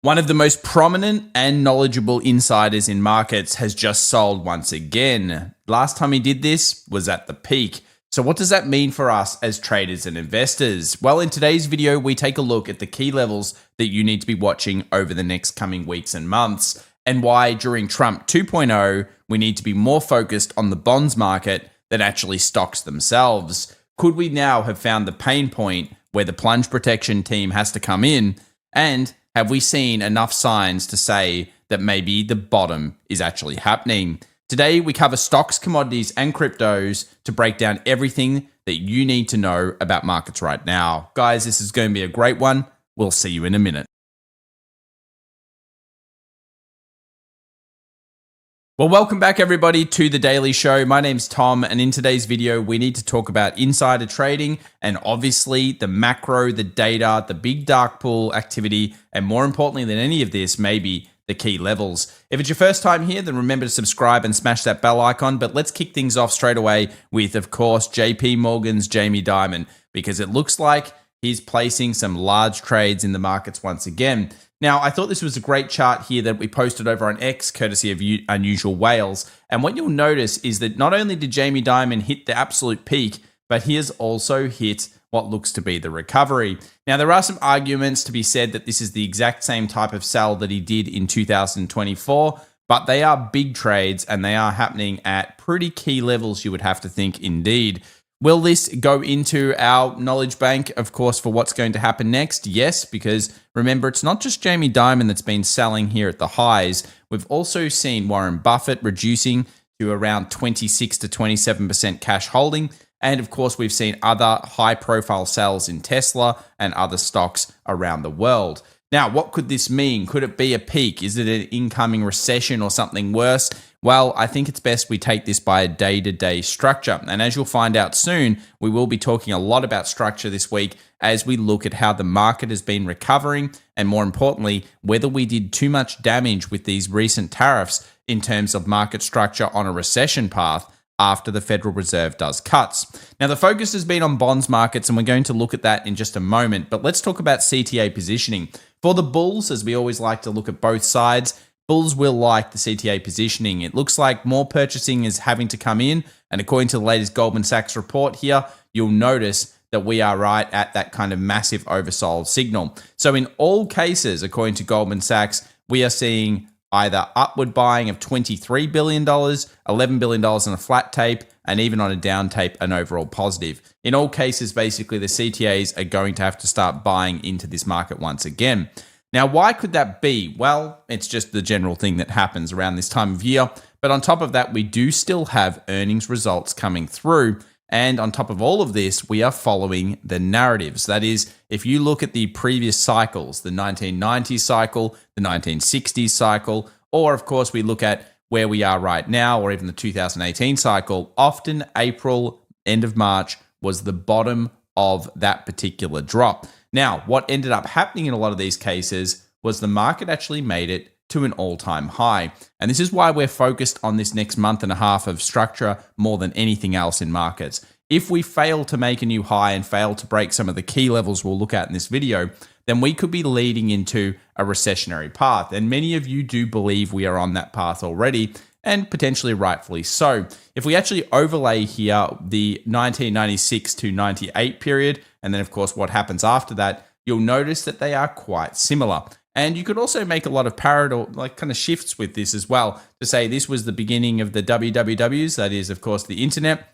One of the most prominent and knowledgeable insiders in markets has just sold once again. Last time he did this was at the peak. So what does that mean for us as traders and investors? Well, in today's video, we take a look at the key levels that you need to be watching over the next coming weeks and months, and why during Trump 2.0, we need to be more focused on the bonds market than actually stocks themselves. Could we now have found the pain point where the plunge protection team has to come in? And have we seen enough signs to say that maybe the bottom is actually happening? Today, we cover stocks, commodities, and cryptos to break down everything that you need to know about markets right now. Guys, this is going to be a great one. We'll see you in a minute. Well, welcome back everybody to The Daily Show. My name's Tom, and in today's video, we need to talk about insider trading and obviously the macro, the data, the big dark pool activity, and more importantly than any of this, maybe the key levels. If it's your first time here, then remember to subscribe and smash that bell icon. But let's kick things off straight away with, of course, JP Morgan's Jamie Dimon, because it looks like he's placing some large trades in the markets once again. Now, I thought this was a great chart here that we posted over on X, courtesy of Unusual Whales. And what you'll notice is that not only did Jamie Dimon hit the absolute peak, but he has also hit what looks to be the recovery. Now, there are some arguments to be said that this is the exact same type of sell that he did in 2024, but they are big trades and they are happening at pretty key levels, you would have to think indeed. Will this go into our knowledge bank, of course, for what's going to happen next? Yes, because remember, it's not just Jamie Dimon that's been selling here at the highs. We've also seen Warren Buffett reducing to around 26 to 27% cash holding. And of course, we've seen other high-profile sells in Tesla and other stocks around the world. Now, what could this mean? Could it be a peak? Is it an incoming recession or something worse? Well, I think it's best we take this by a day-to-day structure. And as you'll find out soon, we will be talking a lot about structure this week as we look at how the market has been recovering and, more importantly, whether we did too much damage with these recent tariffs in terms of market structure on a recession path after the Federal Reserve does cuts. Now, the focus has been on bonds markets, and we're going to look at that in just a moment. But let's talk about CTA positioning. For the bulls, as we always like to look at both sides, bulls will like the CTA positioning. It looks like more purchasing is having to come in. And according to the latest Goldman Sachs report here, you'll notice that we are right at that kind of massive oversold signal. So in all cases, according to Goldman Sachs, we are seeing either upward buying of $23 billion, $11 billion on a flat tape, and even on a down tape, an overall positive. In all cases, basically, the CTAs are going to have to start buying into this market once again. Now, why could that be? Well, it's just the general thing that happens around this time of year. But on top of that, we do still have earnings results coming through. And on top of all of this, we are following the narratives. That is, if you look at the previous cycles, the 1990s cycle, the 1960s cycle, or of course, we look at where we are right now, or even the 2018 cycle, often April, end of March, was the bottom of that particular drop. Now, what ended up happening in a lot of these cases was the market actually made it to an all-time high. And this is why we're focused on this next month and a half of structure more than anything else in markets. If we fail to make a new high and fail to break some of the key levels we'll look at in this video, then we could be leading into a recessionary path. And many of you do believe we are on that path already, and potentially rightfully so. If we actually overlay here the 1996 to 98 period, and then of course what happens after that, you'll notice that they are quite similar. And you could also make a lot of parallel, like kind of shifts with this as well, to say this was the beginning of the WWWs, that is of course the internet.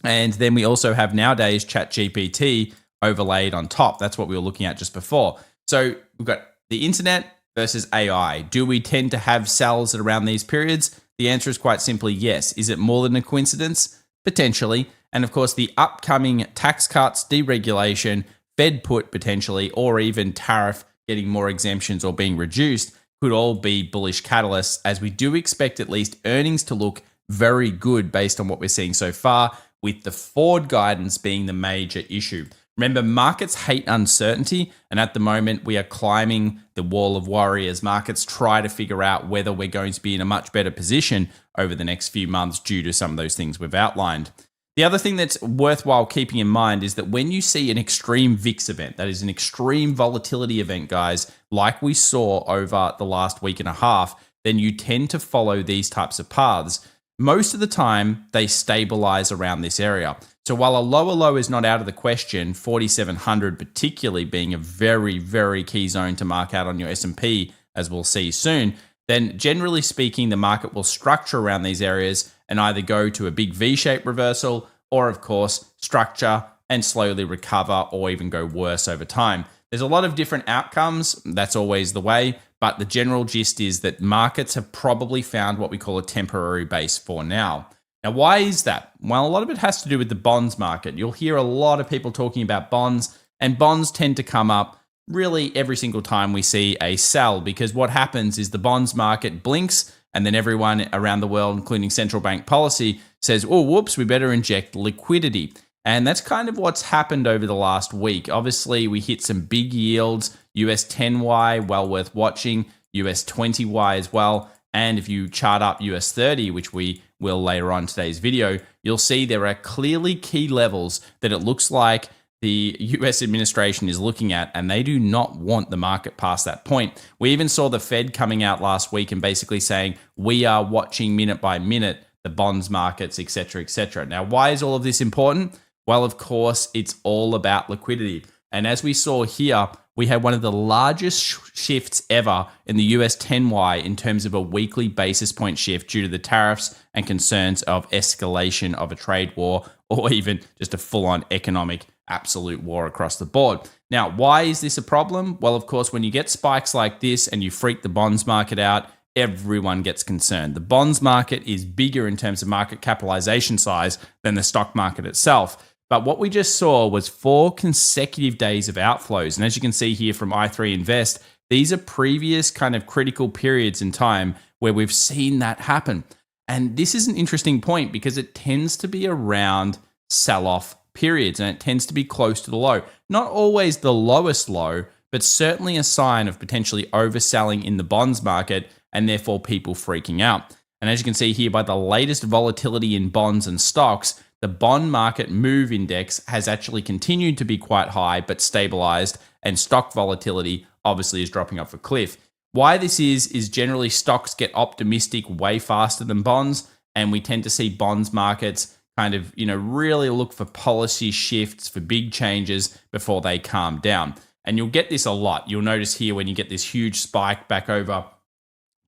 And then we also have nowadays ChatGPT overlaid on top. That's what we were looking at just before. So we've got the internet versus AI. Do we tend to have sells at around these periods? The answer is quite simply yes. Is it more than a coincidence? Potentially. And of course, the upcoming tax cuts, deregulation, Fed put potentially, or even tariff getting more exemptions or being reduced could all be bullish catalysts, as we do expect at least earnings to look very good based on what we're seeing so far, with the forward guidance being the major issue. Remember, markets hate uncertainty, and at the moment we are climbing the wall of worry as markets try to figure out whether we're going to be in a much better position over the next few months due to some of those things we've outlined. The other thing that's worthwhile keeping in mind is that when you see an extreme VIX event, that is an extreme volatility event, guys, like we saw over the last week and a half, then you tend to follow these types of paths. Most of the time, they stabilize around this area. So while a lower low is not out of the question, 4,700 particularly being a very, very key zone to mark out on your S&P, as we'll see soon, then generally speaking, the market will structure around these areas and either go to a big V-shaped reversal or, of course, structure and slowly recover or even go worse over time. There's a lot of different outcomes. That's always the way. But the general gist is that markets have probably found what we call a temporary base for now. Now, why is that? Well, a lot of it has to do with the bonds market. You'll hear a lot of people talking about bonds, and bonds tend to come up really every single time we see a sell, because what happens is the bonds market blinks and then everyone around the world, including central bank policy, says, oh, whoops, we better inject liquidity. And that's kind of what's happened over the last week. Obviously, we hit some big yields, US 10Y, well worth watching, US 20Y as well. And if you chart up US 30, which we will later on in today's video, you'll see there are clearly key levels that it looks like the US administration is looking at, and they do not want the market past that point. We even saw the Fed coming out last week and basically saying, we are watching minute by minute the bonds markets, et cetera, et cetera. Now, why is all of this important? Well, of course, it's all about liquidity. And as we saw here, we had one of the largest shifts ever in the US 10Y in terms of a weekly basis point shift due to the tariffs and concerns of escalation of a trade war or even just a full-on economic absolute war across the board. Now, why is this a problem? Well, of course, when you get spikes like this and you freak the bonds market out, everyone gets concerned. The bonds market is bigger in terms of market capitalization size than the stock market itself. But what we just saw was 4 consecutive days of outflows. And as you can see here from i3 Invest, these are previous kind of critical periods in time where we've seen that happen. And this is an interesting point because it tends to be around sell-off periods and it tends to be close to the low. Not always the lowest low, but certainly a sign of potentially overselling in the bonds market and therefore people freaking out. And as you can see here by the latest volatility in bonds and stocks, the bond market move index has actually continued to be quite high but stabilized, and stock volatility obviously is dropping off a cliff. Why this is generally stocks get optimistic way faster than bonds, and we tend to see bonds markets kind of, really look for policy shifts, for big changes before they calm down. And you'll get this a lot. You'll notice here when you get this huge spike back over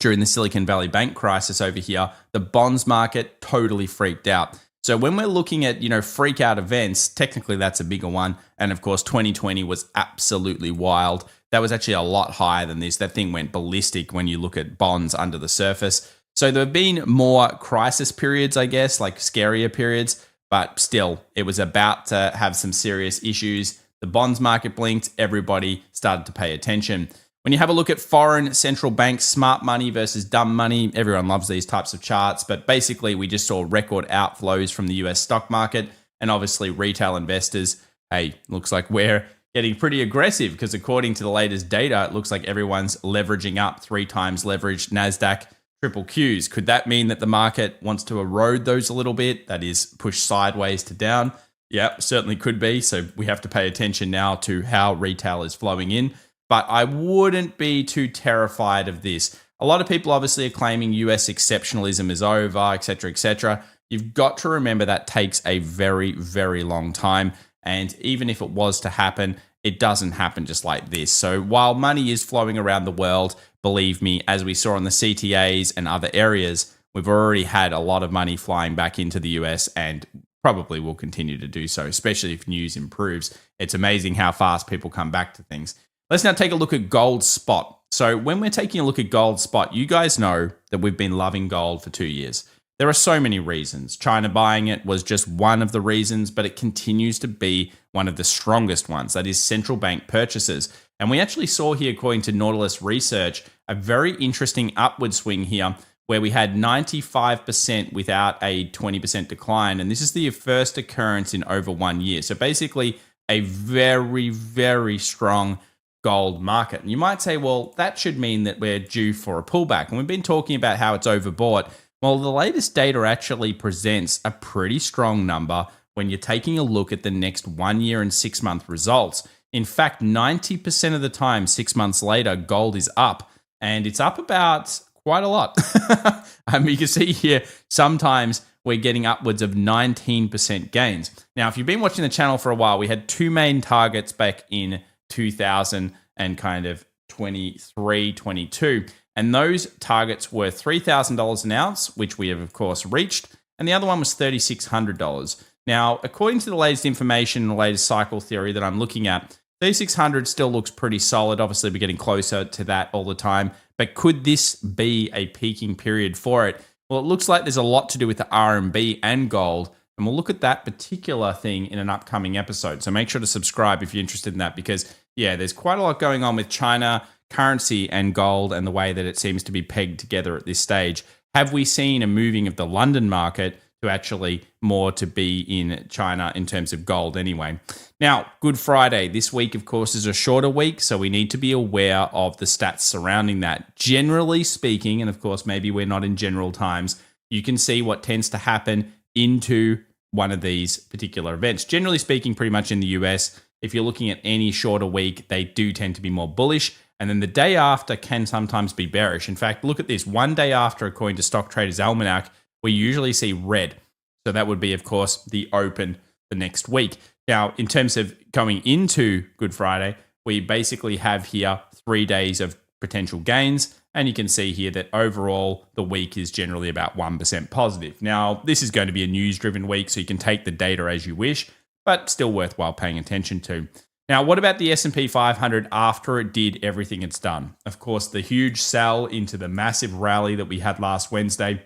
during the Silicon Valley Bank crisis over here, the bonds market totally freaked out. So when we're looking at, freak out events, technically that's a bigger one. And of course, 2020 was absolutely wild. That was actually a lot higher than this. That thing went ballistic when you look at bonds under the surface. So there have been more crisis periods, I guess, like scarier periods, but still, it was about to have some serious issues. The bonds market blinked, everybody started to pay attention. When you have a look at foreign central banks, smart money versus dumb money, everyone loves these types of charts, but basically we just saw record outflows from the US stock market, and obviously retail investors, hey, looks like we're getting pretty aggressive because according to the latest data, it looks like everyone's leveraging up, 3 times leveraged Nasdaq triple Qs. Could that mean that the market wants to erode those a little bit? That is, push sideways to down? Yeah, certainly could be. So we have to pay attention now to how retail is flowing in. But I wouldn't be too terrified of this. A lot of people obviously are claiming US exceptionalism is over, et cetera, et cetera. You've got to remember that takes a very, very long time. And even if it was to happen, it doesn't happen just like this. So while money is flowing around the world, believe me, as we saw on the CTAs and other areas, we've already had a lot of money flying back into the US and probably will continue to do so, especially if news improves. It's amazing how fast people come back to things. Let's now take a look at gold spot. So when we're taking a look at gold spot, you guys know that we've been loving gold for 2 years. There are so many reasons. China buying it was just one of the reasons, but it continues to be one of the strongest ones. That is central bank purchases. And we actually saw here, according to Nautilus Research, a very interesting upward swing here where we had 95% without a 20% decline. And this is the first occurrence in over 1 year. So basically a very, very strong gold market. And you might say, well, that should mean that we're due for a pullback. And we've been talking about how it's overbought. Well, the latest data actually presents a pretty strong number when you're taking a look at the next 1 year and 6 month results. In fact, 90% of the time, 6 months later, gold is up, and it's up about quite a lot. You can see here, sometimes we're getting upwards of 19% gains. Now, if you've been watching the channel for a while, we had two main targets back in 2000 and kind of 23, 22. And those targets were $3,000 an ounce, which we have, of course, reached. And the other one was $3,600. Now, according to the latest information and the latest cycle theory that I'm looking at, 3,600 still looks pretty solid. Obviously, we're getting closer to that all the time. But could this be a peaking period for it? Well, it looks like there's a lot to do with the RMB and gold. And we'll look at that particular thing in an upcoming episode. So make sure to subscribe if you're interested in that because, yeah, there's quite a lot going on with China, currency, and gold and the way that it seems to be pegged together at this stage. Have we seen a moving of the London market to actually more to be in China in terms of gold anyway? Now, Good Friday this week, of course, is a shorter week, so we need to be aware of the stats surrounding that. Generally speaking, and of course, maybe we're not in general times, you can see what tends to happen into one of these particular events. Generally speaking, pretty much in the US, if you're looking at any shorter week, they do tend to be more bullish. And then the day after can sometimes be bearish. In fact, look at this. One day after, according to Stock Traders Almanac, we usually see red. So that would be, of course, the open the next week. Now, in terms of going into Good Friday, we basically have here 3 days of potential gains. And you can see here that overall, the week is generally about 1% positive. Now, this is going to be a news-driven week, so you can take the data as you wish, but still worthwhile paying attention to. Now, what about the S&P 500 after it did everything it's done? Of course, the huge sell into the massive rally that we had last Wednesday,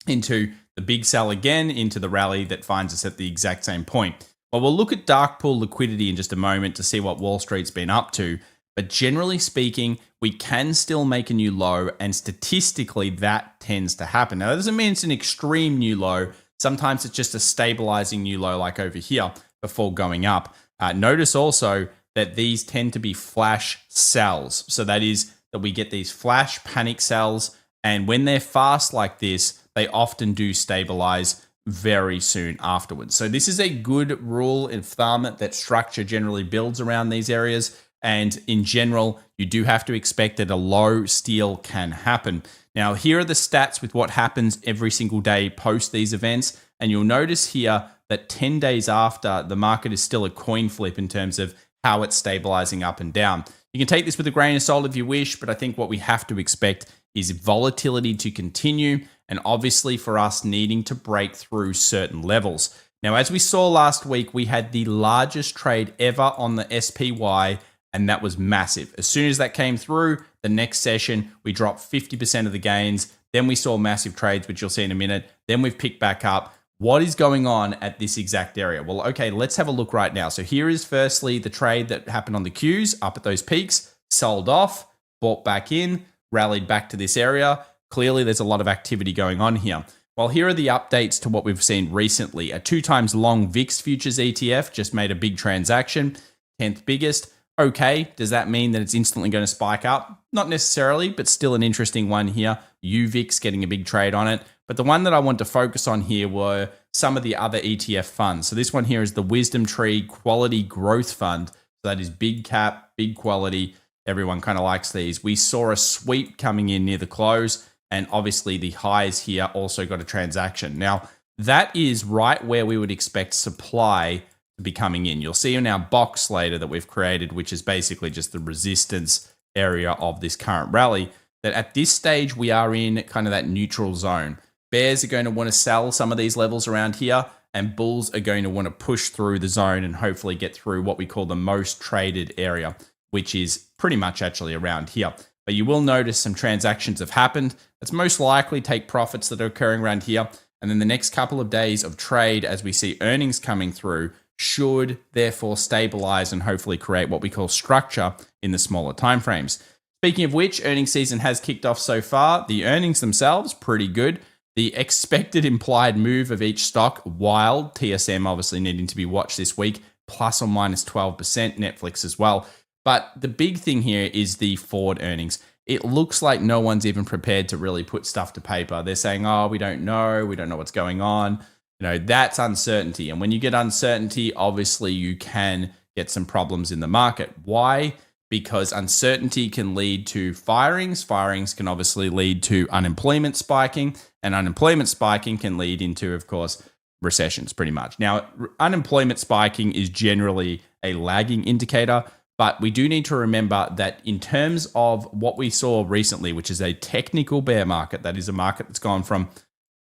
into the big sell again, into the rally that finds us at the exact same point. Well, we'll look at dark pool liquidity in just a moment to see what Wall Street's been up to. But generally speaking, we can still make a new low, and statistically, that tends to happen. Now, that doesn't mean it's an extreme new low. Sometimes it's just a stabilizing new low like over here before going up. Notice also that these tend to be flash sells. So that is that we get these flash panic sells, and when they're fast like this, they often do stabilize very soon afterwards. So this is a good rule of thumb that structure generally builds around these areas. And in general, you do have to expect that a low steal can happen. Now, here are the stats with what happens every single day post these events. And you'll notice here that 10 days after, the market is still a coin flip in terms of how it's stabilizing up and down. You can take this with a grain of salt if you wish, but I think what we have to expect is volatility to continue, and obviously for us needing to break through certain levels. Now, as we saw last week, we had the largest trade ever on the SPY, and that was massive. As soon as that came through, the next session, we dropped 50% of the gains. Then we saw massive trades, which you'll see in a minute. Then we've picked back up. What is going on at this exact area? Well, okay, let's have a look right now. So here is firstly the trade that happened on the Qs up at those peaks, sold off, bought back in, rallied back to this area. Clearly, there's a lot of activity going on here. Well, here are the updates to what we've seen recently. A 2 times long VIX futures ETF just made a big transaction, 10th biggest. Okay, does that mean that it's instantly going to spike up? Not necessarily, but still an interesting one here. UVIX getting a big trade on it. But the one that I want to focus on here were some of the other ETF funds. So this one here is the Wisdom Tree Quality Growth Fund. So that is big cap, big quality. Everyone kind of likes these. We saw a sweep coming in near the close, and obviously the highs here also got a transaction. Now, that is right where we would expect supply to be coming in. You'll see in our box later that we've created, which is basically just the resistance area of this current rally, that at this stage we are in kind of that neutral zone. Bears are going to want to sell some of these levels around here, and bulls are going to want to push through the zone and hopefully get through what we call the most traded area, which is pretty much actually around here. But you will notice some transactions have happened. Let's most likely take profits that are occurring around here. And then the next couple of days of trade, as we see earnings coming through, should therefore stabilize and hopefully create what we call structure in the smaller timeframes. Speaking of which, earnings season has kicked off so far. The earnings themselves, pretty good. The expected implied move of each stock, wild. TSM obviously needing to be watched this week, plus or minus 12%, Netflix as well. But the big thing here is the forward earnings. it looks like no one's even prepared to really put stuff to paper. They're saying, oh, we don't know what's going on. That's uncertainty. And when you get uncertainty, obviously you can get some problems in the market. Why? Because uncertainty can lead to firings. Firings can obviously lead to unemployment spiking, and unemployment spiking can lead into, of course, recessions pretty much. Now, unemployment spiking is generally a lagging indicator, but we do need to remember that in terms of what we saw recently, which is a technical bear market, that is a market that's gone from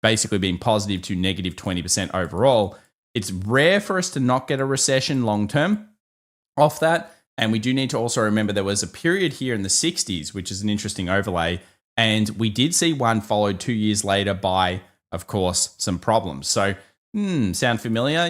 basically being positive to negative 20% overall, it's rare for us to not get a recession long term off that. And we do need to also remember there was a period here in the 60s, which is an interesting overlay. And we did see one followed 2 years later by, of course, some problems. So, sound familiar?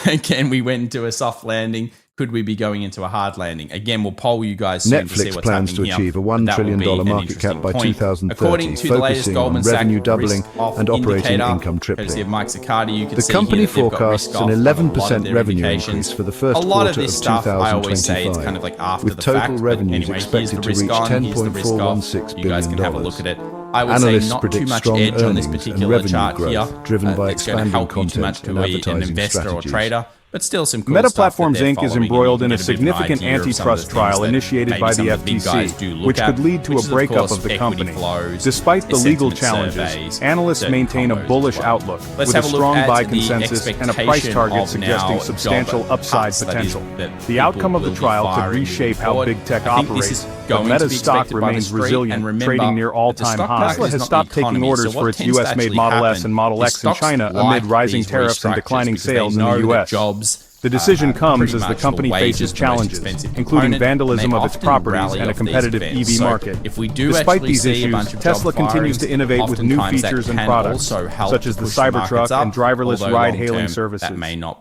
Again, we went into a soft landing. Could we be going into a hard landing? Again, we'll poll you guys soon to see Netflix what's plans happening to achieve a $1 trillion market cap by 2030, According to the latest focusing Goldman on Sachs revenue doubling risk-off and operating indicator, income courtesy of tripling. Mike Zaccardi, you can The see company here that they've got forecasts risk an off on a lot of 11% their revenue indications. increase for the first A lot quarter of this of stuff, I always say, it's 2025, kind of like after with the total fact. But revenues anyway, here's expected the to risk reach on, here's the risk off. $10.416 You guys can have a billion. look at it. I would Analysts say not too predict much strong edge on this earnings and particular revenue chart growth, here. driven by It's going to expanding help you too much content to and an advertising investor or strategies. trader. But still some cool Meta stuff that Platforms they're Inc. is following. embroiled You in can a get bit of an significant idea of some of the antitrust things trial that initiated maybe by some the of the big guys do FTC, look which at, could lead to which a is, breakup course, of the equity company. flows, Despite the legal sentiment challenges, surveys, analysts certain maintain a combos bullish as well. outlook, Let's with have a a look strong at buy the consensus and a price expectation target of suggesting now substantial job upside cuts, that is, potential. that The people outcome of the will be trial could firing reshape how forward. big tech I think this is operates, but going to Meta's be stock expected by the remains street. resilient, And remember trading near that the all-time stock highs. market Tesla is has not stopped the taking economy, orders so for what its tends to U.S.-made actually Model S happen and Model is X in stocks China like amid rising these tariffs and restructures declining because they sales in know the that U.S. jobs The decision comes pretty as the much company wages faces the most challenges, expensive including component, vandalism and they of its often properties rally and a off these competitive events. EV So market. if we do Despite actually these see a bunch issues, of Tesla job continues firings, to innovate with new oftentimes that features and can products, also help such as to the push the markets Cybertruck up, and driverless although ride-hailing long-term, services. that may not